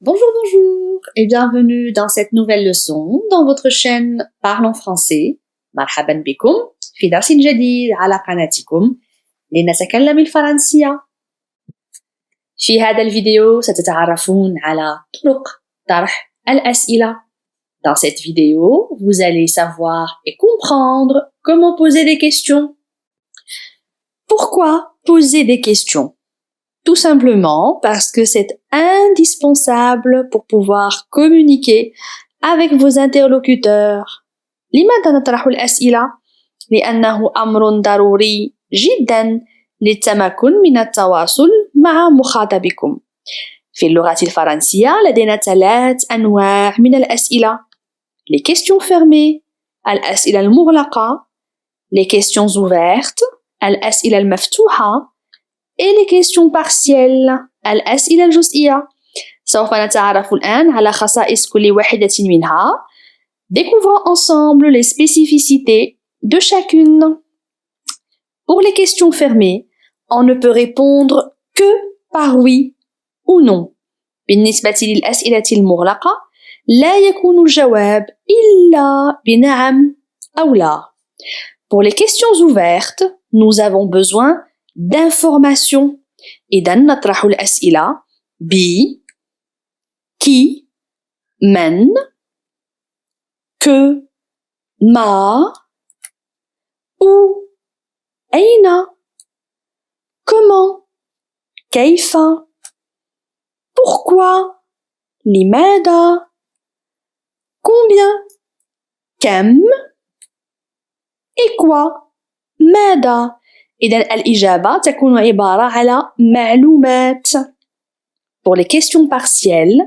Bonjour, bonjour et bienvenue dans cette nouvelle leçon dans votre chaîne Parlons français. مرحبا بكم في درس جديد على قناتكم لنتكلم الفرنسية. في هذا الفيديو ستتعرفون على طرق طرح الأسئلة. Dans cette vidéo, vous allez savoir et comprendre comment poser des questions. Pourquoi poser des questions? Tout simplement parce que c'est indispensable pour pouvoir communiquer avec vos interlocuteurs. لماذا نطرح الأسئلة؟ لأنه أمر ضروري جدا للتمكن من التواصل مع مخاطبكم. في اللغة الفرنسية لدينا 3 أنواع من الأسئلة. Les questions fermées, الأسئلة المغلقة, les questions ouvertes, الأسئلة المفتوحة, et les questions partielles, الأسئلة الجزئية. سوف نتعرف الآن على خصائص كل واحدة منها. Découvrons ensemble les spécificités de chacune. Pour les questions fermées, on ne peut répondre que par oui ou non. بالنسبة للأسئلة المغلقة لا يكون الجواب إلا بنعم أو لا. Pour les questions ouvertes, nous avons besoin d'informations. إذا نطرح الأسئلة ب qui, من, que, ما, où, أين, comment, كيف, pourquoi, لماذا, combien, كم, et quoi, ماذا. إذن الإجابة تكون عبارة على معلومات. Pour les questions partielles,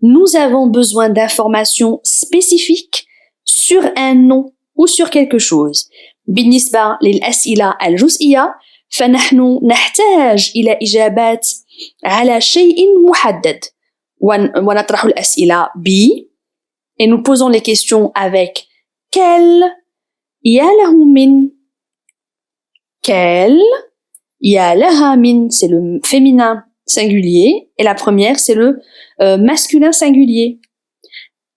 nous avons besoin d'informations spécifiques sur un nom ou sur quelque chose. بالنسبة للأسئلة الجزئية فنحن نحتاج إلى إجابات على شيء محدد. ونطرح الأسئلة ب et nous posons les questions avec quel, يا له من, quel, يا لها من, c'est le féminin singulier, et la première, c'est le masculin singulier.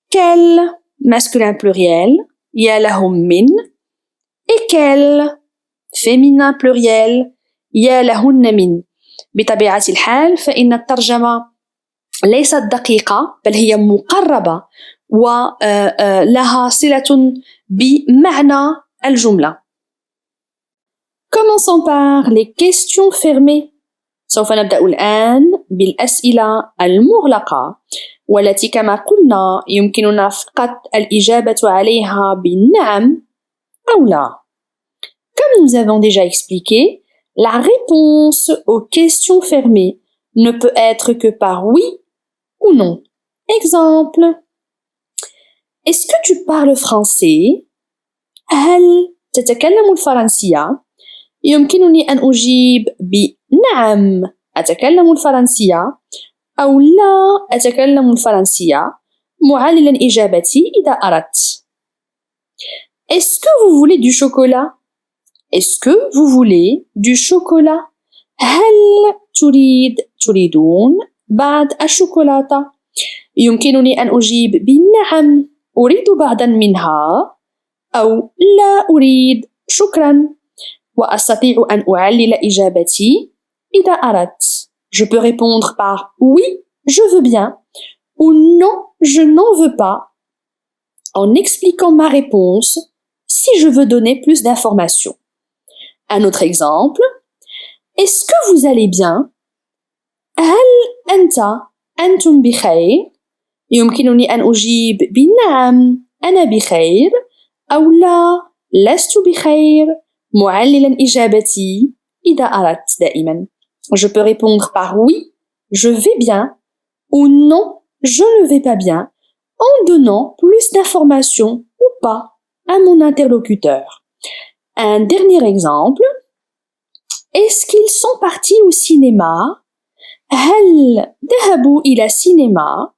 Quel, masculin pluriel, يا لهم من, et quel, féminin pluriel, يا لهن من. بطبيعة الحال فإن الترجمة ليست دقيقة بل هي مقربة ولها صلة بمعنى الجملة. Commençons par les questions fermées. سوف نبدأ الآن بالأسئلة المغلقة والتي كما قلنا يمكننا فقط الإجابة عليها بالنعم أو لا. Comme nous avons déjà expliqué, la réponse aux questions fermées ne peut être que par oui ou non. Exemple. Est-ce que tu parles français? هل تتكلم الفرنسية؟ يمكنني أن أجيب بنعم أتكلم الفرنسية أو لا أتكلم الفرنسية معللا إجابتي إذا أردت. Est-ce que vous voulez du chocolat? Est-ce que vous voulez du chocolat? هل تريدون بعض الشوكولاتة؟ يمكنني أن أجيب بنعم أريد بعضا منها أو لا أريد شكرا. وأستطيع أن أعلل إجابتي إذا أردت. Je peux répondre par oui, je veux bien, ou non, je n'en veux pas, en expliquant ma réponse si je veux donner plus d'informations. Un autre exemple. Est-ce que vous allez bien? هل أنتم بخير؟ يمكنني أن أجيب بنعم أنا بخير أو لا لست بخير معللا إجابتي إذا أردت دائما. Je peux répondre par oui, je vais bien, ou non, je ne vais pas bien, en donnant plus d'informations ou pas à mon interlocuteur. Un dernier exemple. Est-ce qu'ils sont partis au cinéma? هل ذهبوا إلى السينما؟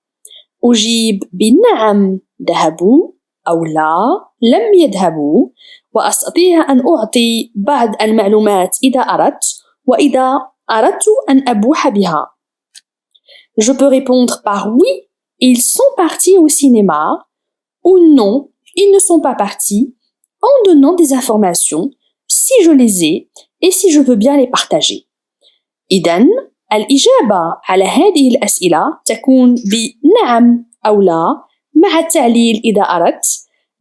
أجيب بنعم ذهبوا أو لا لم يذهبوا وأستطيع أن أعطي بعض المعلومات إذا أردت وإذا أردت أن أبوح بها. Je peux répondre par oui, ils sont partis au cinéma, ou non, ils ne sont pas partis, en donnant des informations si je les ai et si je veux bien les partager. إذن الإجابة على هذه الأسئلة تكون بنعم أو لا مع التعليل إذا أردت.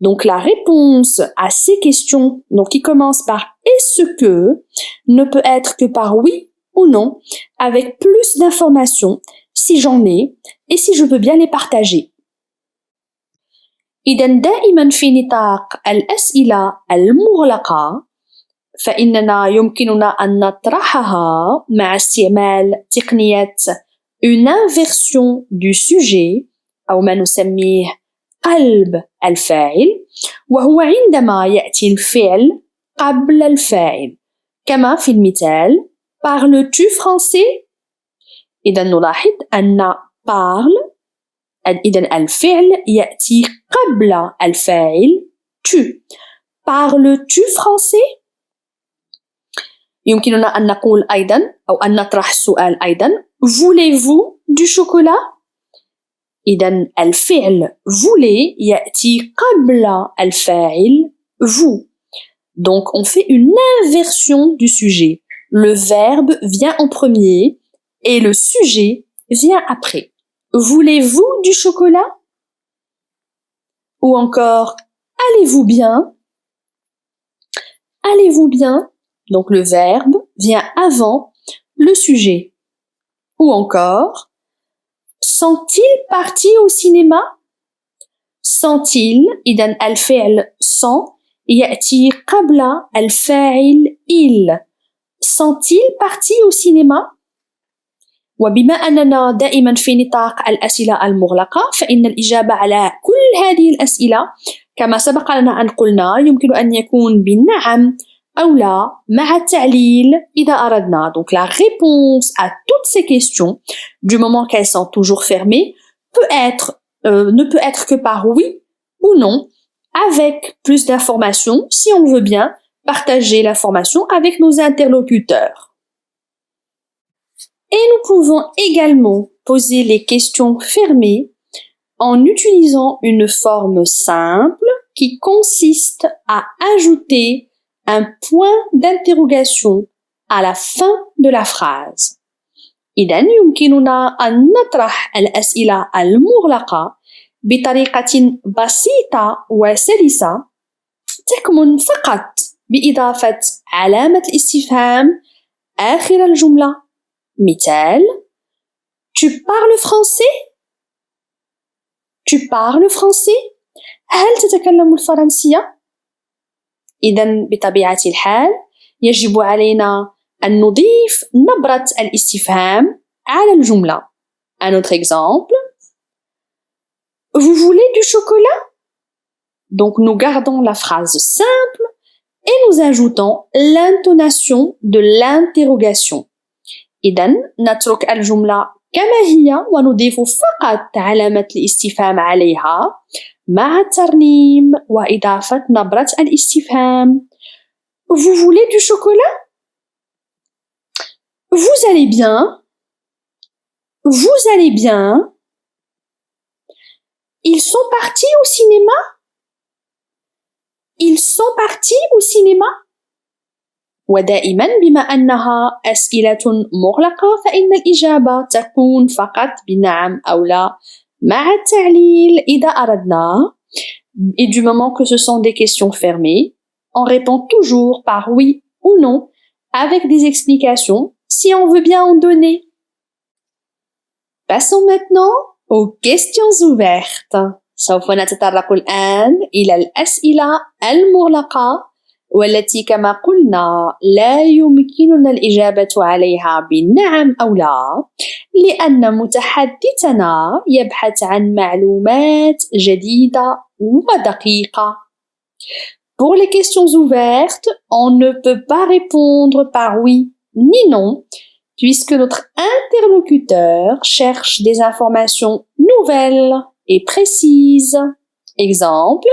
Donc la réponse à ces questions, donc qui commencent par est-ce que, ne peut être que par oui ou non, avec plus d'informations si j'en ai et si je veux bien les partager. إذن دائما في نطاق الأسئلة المغلقة فإننا يمكننا أن نطرحها مع استعمال تقنية une inversion du sujet أو ما نسميه قلب الفاعل وهو عندما يأتي الفعل قبل الفاعل كما في المثال Parles-tu français؟ إذا نلاحظ أن parle إذا الفعل يأتي قبل الفاعل tu. Parles-tu français؟ يمكننا أن نقول أيضا أو أن نطرح السؤال أيضا Voulez-vous du chocolat؟ إذا الفعل voulez يأتي قبل الفاعل vous. Donc on fait une inversion du sujet. Le verbe vient en premier et le sujet vient après. Voulez-vous du chocolat? Ou encore allez-vous bien? Allez-vous bien? Donc le verbe vient avant le sujet. Ou encore sont-ils partis au cinéma? Sont-ils إذن الفعل sont يأتي قبل الفاعل il. Sont-ils partis au cinéma؟ وبما أننا دائما في نطاق الأسئلة المغلقة فإن الإجابة على كل هذه الأسئلة كما سبق لنا أن قلنا يمكن أن يكون بالنعم أو لا مع التعليل إذا أردنا. Donc la réponse à toutes ces questions, du moment qu'elles sont toujours fermées, ne peut être que par oui ou non, avec plus d'informations si on veut bien partager l'information avec nos interlocuteurs. Et nous pouvons également poser les questions fermées en utilisant une forme simple qui consiste à ajouter un point d'interrogation à la fin de la phrase. إذن يمكننا أن نطرح الأسئلة المغلقة بطريقة بسيطة وسلسة تكمن فقط بإضافة علامة الاستفهام آخر الجملة. مثال Tu parles français? Tu parles français? هل تتكلم الفرنسية؟ إذن بطبيعة الحال يجب علينا أن نضيف نبرة الاستفهام على الجملة. Un autre exemple. Vous voulez du chocolat? Donc nous gardons la phrase simple et nous ajoutons l'intonation de l'interrogation. إذن نترك الجملة كما هي ونضيف فقط علامة الاستفهام عليها مع الترنيم وإضافة نبرة الاستفهام. Vous voulez du chocolat? Vous allez bien? Vous allez bien? Ils sont partis au cinéma? Ils sont partis au cinéma? ودائما بما أنها أسئلة مغلقة فإن الإجابة تكون فقط بنعم أو لا مع التعليل إذا أردنا. Et du moment que ce sont des questions fermées, on répond toujours par oui ou non avec des explications si on veut bien en donner. Passons maintenant aux questions ouvertes. سوف نتطرق الآن إلى الأسئلة المغلقة والتي كما قلنا لا يمكننا الإجابة عليها بالنعم أو لا لأن متحدثنا يبحث عن معلومات جديدة ودقيقة. Pour les questions ouvertes, on ne peut pas répondre par oui ni non puisque notre interlocuteur cherche des informations nouvelles et précises. Exemple.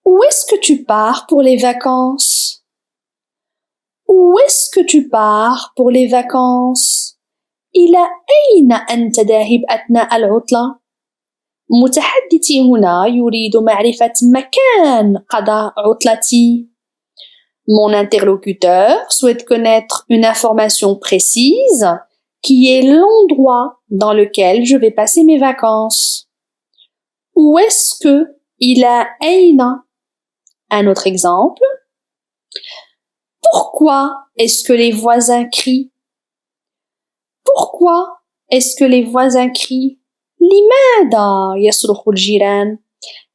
Où est-ce que tu pars pour les vacances? Où est-ce que tu pars pour les vacances? إلى أين أنت ذاهب أثناء العطلة؟ متحدثي هنا يريد معرفة مكان قضاء عطلتي. Mon interlocuteur souhaite connaître une information précise qui est l'endroit dans lequel je vais passer mes vacances. Où est-ce que إلى أين? Un autre exemple. Pourquoi est-ce que les voisins crient? Pourquoi est-ce que les voisins crient? لماذا يصرخ الجيران؟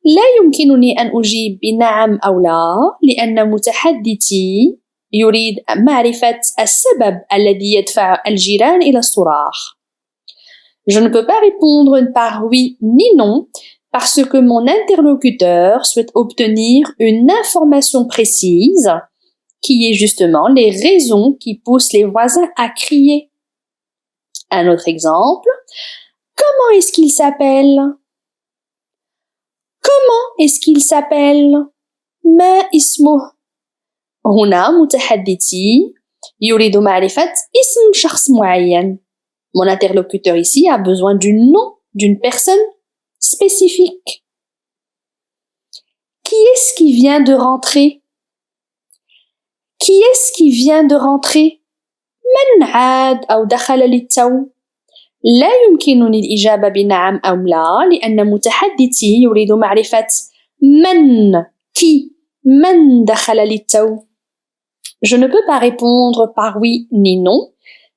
لا يمكنني أن أجيب بنعم أو لا لأن متحدثي يريد معرفة السبب الذي يدفع الجيران إلى الصراخ. Je ne peux pas répondre par oui ni non parce que mon interlocuteur souhaite obtenir une information précise qui est justement les raisons qui poussent les voisins à crier. Un autre exemple. Comment est-ce qu'il s'appelle? Comment est-ce qu'il s'appelle? ما اسمه؟ هنا متحدثي يريد معرفة اسم شخص معين. Mon interlocuteur ici a besoin du nom d'une personne spécifique. Qui est-ce qui vient de rentrer? Qui est-ce qui vient de rentrer؟ من عاد أو دخل للتو؟ لا يمكنني الإجابة بنعم أو لا لأن متحدثي يريد معرفة من qui من دخل للتو. Je ne peux pas répondre par oui ni non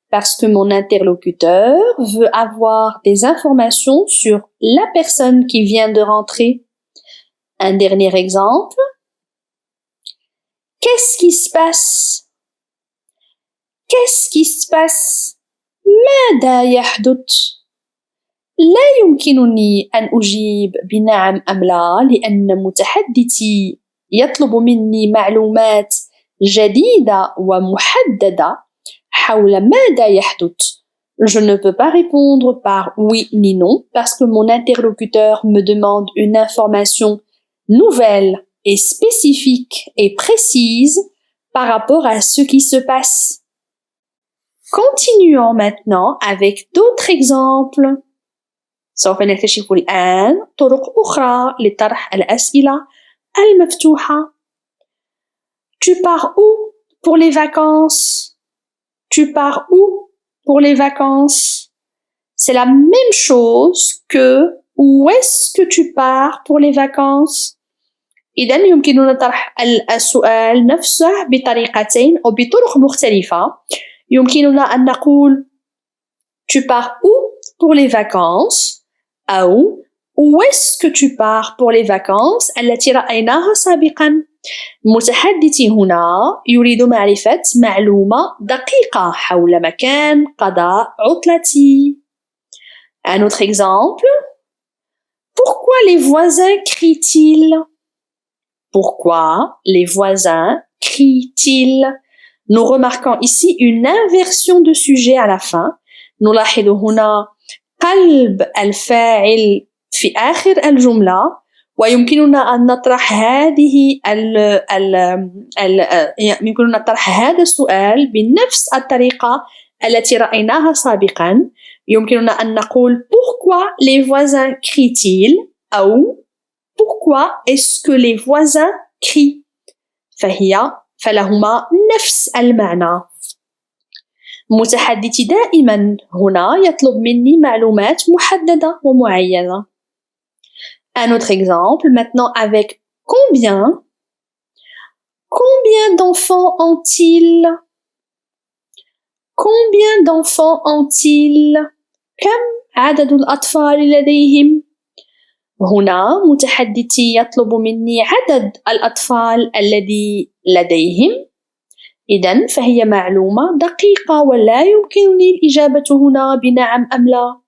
parce que mon interlocuteur veut avoir des informations sur la personne qui vient de rentrer. Un dernier exemple. Qu'est-ce qui se passe? Qu'est-ce qui se passe? ماذا يحدث؟ لا يمكنني أن أجيب بنعم أم لا لأن متحدثي يطلب مني معلومات جديدة ومحددة حول ماذا يحدث. Je ne peux pas répondre par oui ni non parce que mon interlocuteur me demande une information nouvelle et spécifique et précise par rapport à ce qui se passe. Continuons maintenant avec d'autres exemples. سوف نكتشف الآن طرق أخرى لطرح الأسئلة المفتوحة. Tu pars où pour les vacances? Tu pars où pour les vacances? C'est la même chose que où est-ce que tu pars pour les vacances? إذن يمكننا طرح السؤال نفسه بطريقتين أو بطرق مختلفة. يمكننا أن نقول tu pars où pour les vacances أو où est-ce que tu pars pour les vacances التي رأيناها سابقا. المتحدث هنا يريد معرفة معلومة دقيقة حول مكان قضاء عطلتي. Un autre exemple. Pourquoi les voisins crient-ils? Pourquoi les voisins crient-ils? Nous remarquons ici une inversion de sujet à la fin. نلاحظ هنا قلب الفاعل في آخر الجملة ويمكننا أن نطرح يمكننا طرح هذا السؤال بنفس الطريقة التي رأيناها سابقا. يمكننا أن نقول pourquoi les voisins crient-ils أو pourquoi est-ce que les voisins crient. فلهما نفس المعنى. متحدثي دائما هنا يطلب مني معلومات محددة ومعينة. Un autre exemple maintenant avec combien? Combien d'enfants ont-ils? Combien d'enfants ont-ils? كم عدد الأطفال لديهم؟ هنا متحدثي يطلب مني عدد الأطفال الذي لديهم. إذن فهي معلومة دقيقة ولا يمكنني الإجابة هنا بنعم أم لا.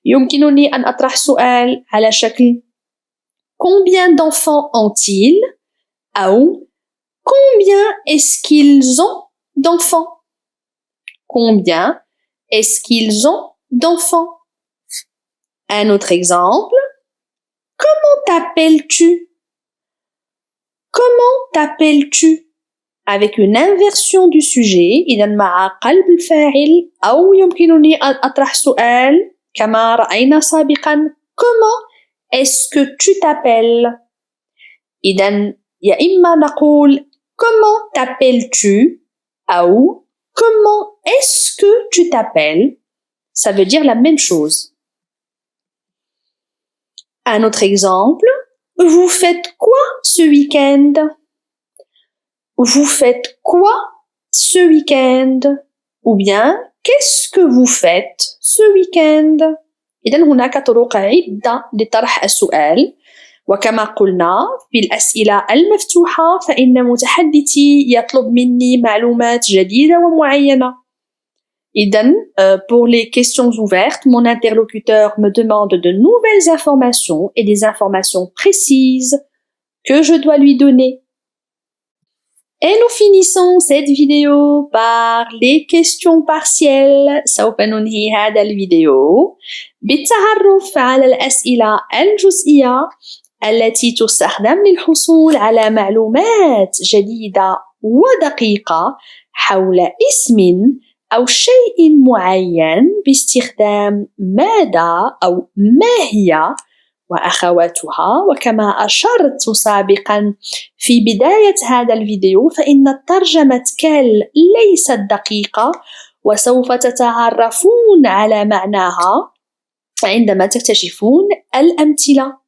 يمكنني أن أطرح سؤال على شكل combien d'enfants ont-ils أو combien est-ce qu'ils ont d'enfants. Combien est-ce qu'ils ont d'enfants. Un autre exemple. Comment t'appelles-tu? Comment t'appelles-tu? avec une inversion du sujet. إذا مع قلب الفاعل أو يمكنني أن أطرح سؤال كما رأينا سابقا comment est-ce que tu t'appelles إذا يا إما نقول comment t'appelles-tu أو comment est-ce que tu t'appelles. Ça veut dire la même chose. Un autre exemple. Vous faites quoi ce week-end? Vous faites quoi ce week-end? Ou bien, qu'est-ce que vous faites ce week-end? إذن هناك طرق عدة لطرح السؤال، وكما قلنا في الأسئلة المفتوحة فإن متحدثي يطلب مني معلومات جديدة ومعينة. إذن pour les questions ouvertes, mon interlocuteur me demande de nouvelles informations et des informations précises que je dois lui donner. Et nous finissons cette vidéo par les questions partielles. سوف ننهي هذا الفيديو بالتعرف على الأسئلة الجزئية التي تستخدم للحصول على معلومات جديدة ودقيقة حول اسم أو شيء معين باستخدام ماذا أو ما هي وأخواتها. وكما أشرت سابقا في بداية هذا الفيديو فإن ترجمة كال ليست دقيقة وسوف تتعرفون على معناها عندما تكتشفون الأمثلة.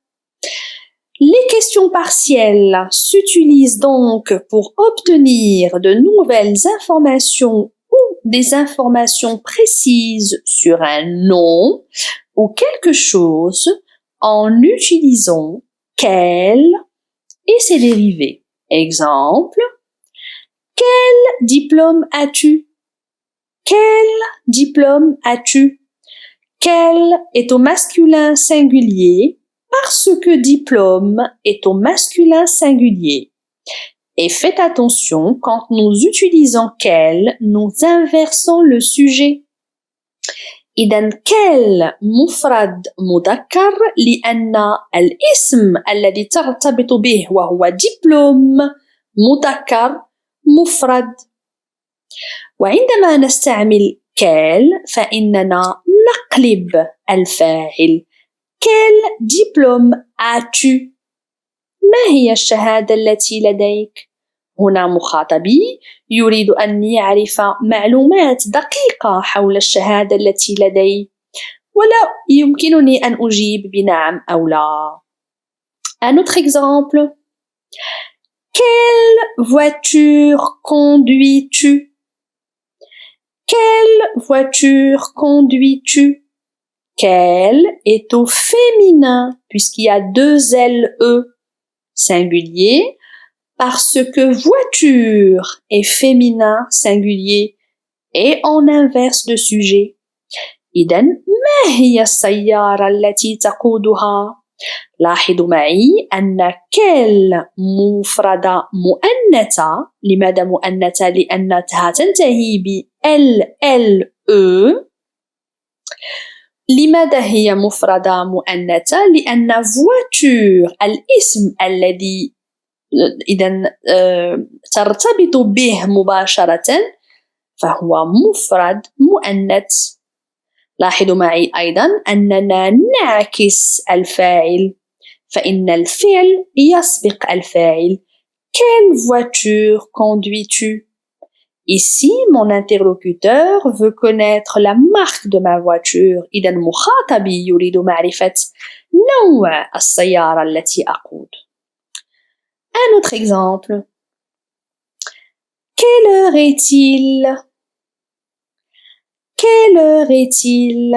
Les questions partielles s'utilisent donc pour obtenir de nouvelles informations ou des informations précises sur un nom ou quelque chose en utilisant quel et ses dérivés. Exemple, quel diplôme as-tu? Quel diplôme as-tu? Quel est au masculin singulier parce que diplôme est au masculin singulier. Et faites attention, quand nous utilisons quel, nous inversons le sujet. إذن كال مفرد مذكر لأن الاسم الذي ترتبط به وهو دبلوم مذكر مفرد. وعندما نستعمل كال فإننا نقلب الفاعل. Quel diplôme as-tu? ما هي الشهادة التي لديك؟ هنا مخاطبي يريد أن يعرف معلومات دقيقة حول الشهادة التي لدي، ولا يمكنني أن أجيب بنعم أو لا. Un autre exemple. Quelle voiture conduis-tu? Quelle voiture conduis-tu? Quel est au féminin puisqu'il y a deux LE singulier parce que voiture est féminin singulier et en inverse de sujet. إذن ما هي السيارة التي تقودها؟ لاحظوا معي أن كل مفردة مؤنثة. لماذا مؤنثة؟ لأنها تنتهي ب LLE. لماذا هي مفردة مؤنثة؟ لأن voiture الاسم الذي إذن ترتبط به مباشرة فهو مفرد مؤنث. لاحظوا معي أيضا أننا نعكس الفاعل فإن الفعل يسبق الفاعل. Quelle voiture conduis-tu? Ici, mon interlocuteur veut connaître la marque de ma voiture. إذا مخاطبي يريد معرفة نوع السيارة التي أقود. Un autre exemple. Quelle heure est-il? Quelle heure est-il?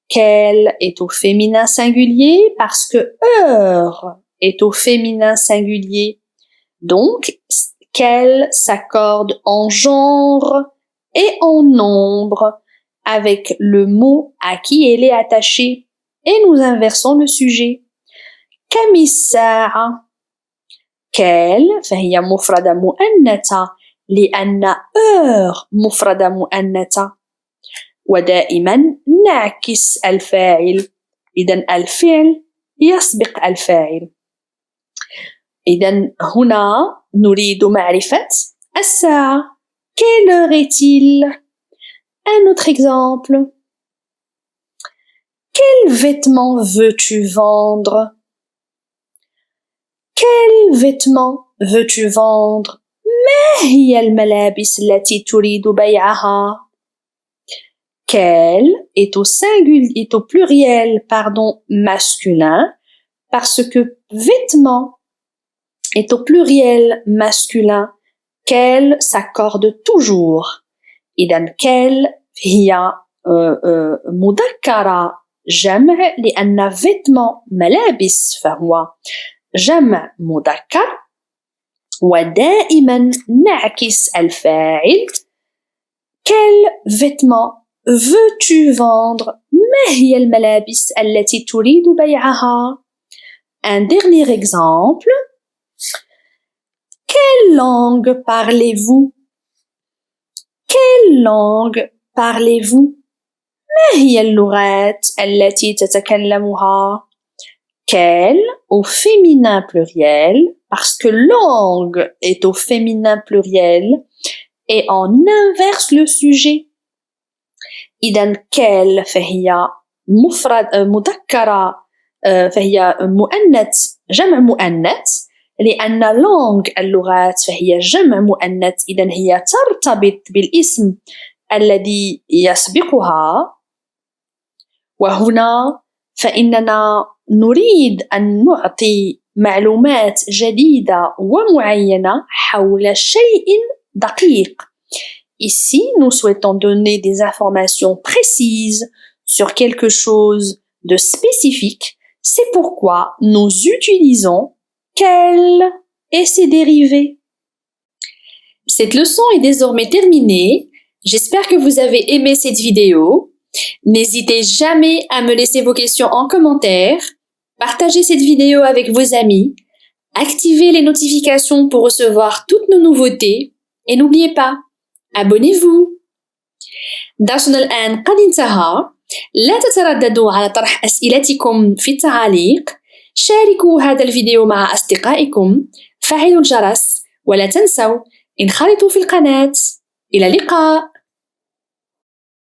Quel est au féminin singulier parce que heure est au féminin singulier. Donc, quel s'accorde en genre et en nombre avec le mot à qui elle est attachée. Et nous inversons le sujet. كم الساعة؟ كال فهي مفردة مؤنثة لأن heure مفردة مؤنثة ودائما نعكس الفاعل. إذن الفعل يسبق الفاعل. إذن هنا نريد معرفة الساعة. Quelle heure est-il? Un autre exemple. Quel vêtement veux-tu vendre? Quel vêtement veux-tu vendre? ما هي الملابس التي تريد بيعها؟ Quel est au pluriel, masculin, parce que vêtement est au pluriel masculin. Quel s'accorde toujours. إذن quel هي مذكرة جمع لأن vêtement ملابس فهو جمع مذكر ودائما نعكس الفاعل. Quel vêtement veux-tu vendre? ما هي الملابس التي تريد بيعها؟ Un dernier exemple. Quelle langue parlez-vous? Quelle langue parlez-vous? ما هي اللغات التي تتكلمها؟ Quelle au féminin pluriel, parce que langue est au féminin pluriel, et on inverse le sujet. إذن quelle فهي مفرد مذكرة فهي مؤنث جمع مؤنث لأن langue اللغات فهي جمع مؤنث إذن هي ترتبط بالاسم الذي يسبقها. وهنا فإننا نريد أن نعطي معلومات جديدة ومعينة حول شيء دقيق. Ici, nous souhaitons donner des informations précises sur quelque chose de spécifique. C'est pourquoi nous utilisons quel et ses dérivés. Cette leçon est désormais terminée. J'espère que vous avez aimé cette vidéo. N'hésitez jamais à me laisser vos questions en commentaire. Partagez cette vidéo avec vos amis. Activez les notifications pour recevoir toutes nos nouveautés. Et n'oubliez pas, abonnez-vous. درسنا الآن قد انتهى. لا تترددوا على طرح أسئلتكم في التعاليق. شاركوا هذا الفيديو مع أصدقائكم. فعلوا الجرس ولا تنسوا انخرطوا في القناة. إلى اللقاء.